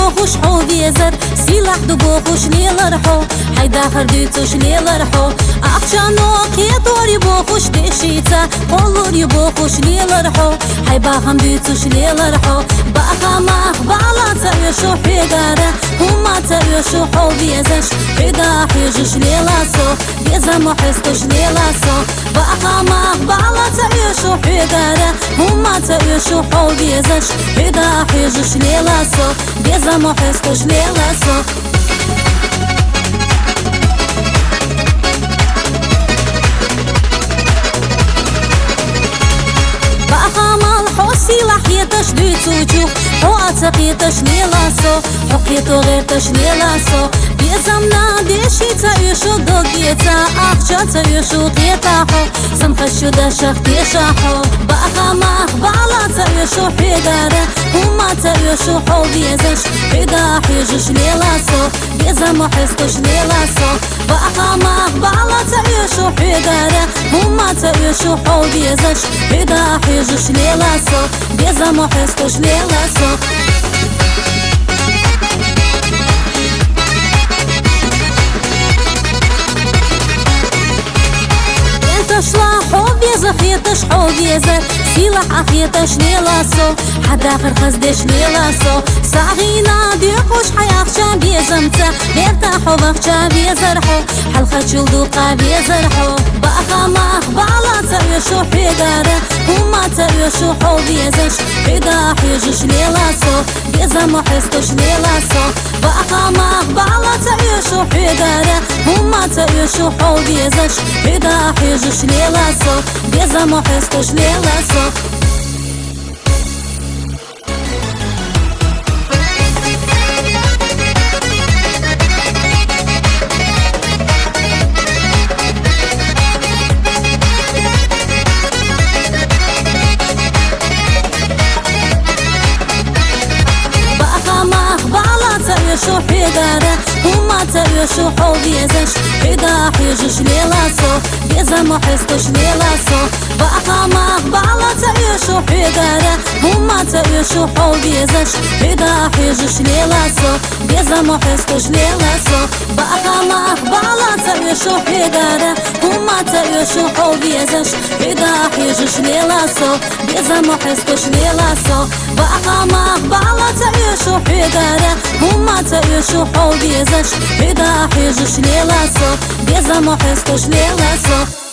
بوخوش حو بيزر سلاح دو بوخوش ليلرحو حيدا خرديتوش ليلرحو أخشانو قيطوري بوخوش ديشيتا قولوري بوخوش ليلرحو حيبا خمديتوش ليلرحو بأخا ما أخبالا تأيشو حيدارة هما تأيشو حو بيزش حيدا حيجوش ليلاسو بيزا محستوش ليلاسو بأخا ما أخبالا تأيشو حيدارة هما تأيشو حو بيزش حيدا حيجوش ليلاسو بيزا محستوش ليلاسو سلاحيتش دويتوجو حواتقيتش ليلاسو حقيتو غيرتش ليلاسو بيزمنا ديشي تايشو دوغيتا أخجا تايشو قيتاحو سمخشو داشخ تيشاحو بأخا ما أخبالا تايشو حيدارة هما تايشو حو بيزش حيدا حيجوش ليلاسو بيزا محستوش ليلاسو بأخا ما أخبالا تايشو حيدارة هما تايشو حو بيزش حيدا حيجوش ليلاسو بيزا محستوش ليلاسو شلا حوبيزة خيتش حوبيزة سلاح أخيتش ليلاسو حدا آخر خزدش ليلاسو ساغينا ديقوش حياخشا بيزمتا بيرتاحو بخشا بيزرحو حلقة جلدوقا بيزرحو بأخا ما أخبالا تأيشو حيدارة هما تأيشو حوبيزش حيدا حيجوش ليلاسو بيزا محستوش ليلاسو بأخا ما أخبالا تأيشو حيدارة هما تأيشو حوبيزش حيدا حيجوش ليلاسو بيزا محستوش ليلاسو تأيشو حيدارة هما تأيشو حو بيزش حيدا حيجوش ليلاسو بيزا محستوش ليلاسو بأخا ما أخبالا تأيشو حيدارة هما تأيشو حو بيزش حيدا حيجوش ليلاسو بيزا محستوش ليلاسو بأخا ما أخبالا تأيشو حيدارة هما تأيشو حو بيزش حيدا حيجوش ليلاسو بيزا محستوش ليلاسو بأخا ما أخبالا تأيشو حيدارة هما تأيشو حو بيزش حيدا حيجوش ليلاسو بيزا محستوش ليلاسو